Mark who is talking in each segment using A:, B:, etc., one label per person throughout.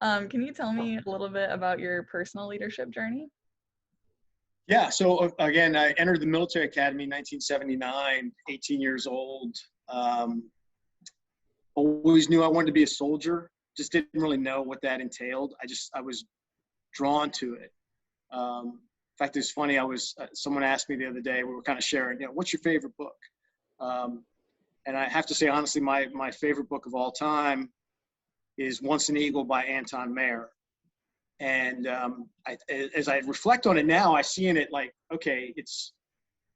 A: Can you tell me a little bit about your personal leadership journey?
B: Yeah. So again, I entered the military academy in 1979, 18 years old. Um, Always knew I wanted to be a soldier. Just didn't really know what that entailed. I was drawn to it. In fact, it's funny. Someone asked me the other day, we were kind of sharing, what's your favorite book? Um, and I have to say, honestly, my favorite book of all time is Once an Eagle by Anton Mayer. And as I reflect on it now, I see in it like, okay, it's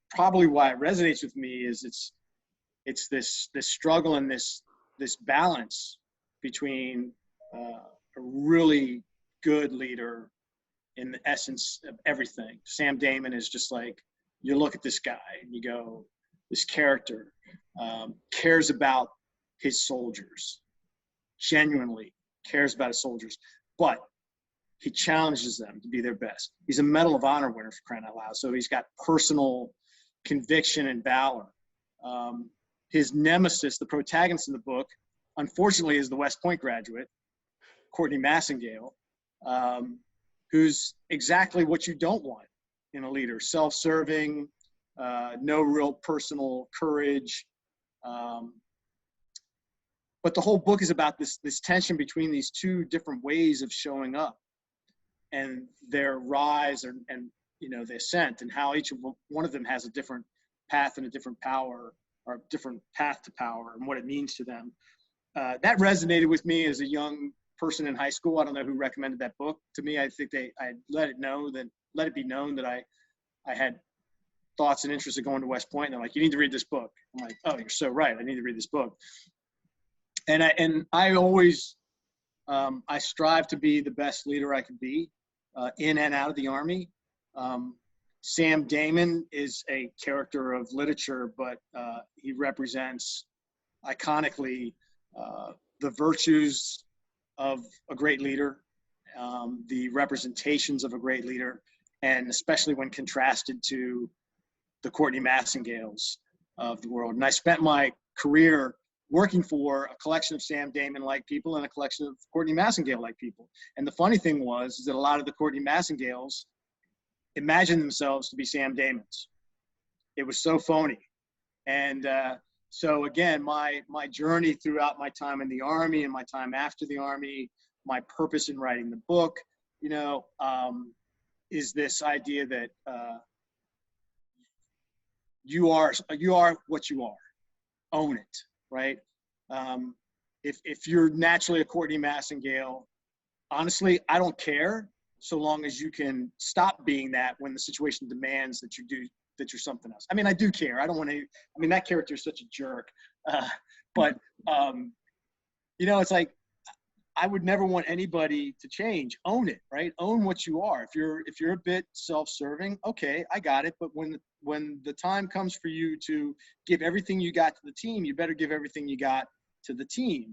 B: probably why it resonates with me is it's this struggle and this balance between a really good leader in the essence of everything. Sam Damon is just like, you look at this guy and you go, this character cares about his soldiers, genuinely cares about his soldiers, but he challenges them to be their best. He's a Medal of Honor winner, for crying out loud. So he's got personal conviction and valor. His nemesis, the protagonist in the book, unfortunately, is the West Point graduate, Courtney Massengale, who's exactly what you don't want in a leader: self-serving, no real personal courage. But the whole book is about this tension between these two different ways of showing up and their rise and the ascent, and how each one of them has a different path and a different power, or a different path to power, and what it means to them. That resonated with me as a young person in high school. I don't know who recommended that book to me. I think I let it be known that I had thoughts and interests of going to West Point. And they're like, you need to read this book. I'm like, oh, you're so right. I need to read this book. And I always, I strive to be the best leader I could be in and out of the Army. Sam Damon is a character of literature, but he represents iconically the virtues of a great leader, the representations of a great leader, and especially when contrasted to the Courtney Massengales of the world. And I spent my career working for a collection of Sam Damon-like people and a collection of Courtney Massengale-like people. And the funny thing was that a lot of the Courtney Massengales imagined themselves to be Sam Damons. It was so phony. And so again, my journey throughout my time in the Army and my time after the Army, my purpose in writing the book, is this idea that you are what you are. Own it, right? If you're naturally a Courtney Massengale, honestly, I don't care, so long as you can stop being that when the situation demands that you're something else. I mean, I do care. I don't want to. I mean, that character is such a jerk, but it's like, I would never want anybody to change. Own it, right? Own what you are. If you're a bit self-serving, okay, I got it. But when the time comes for you to give everything you got to the team, you better give everything you got to the team.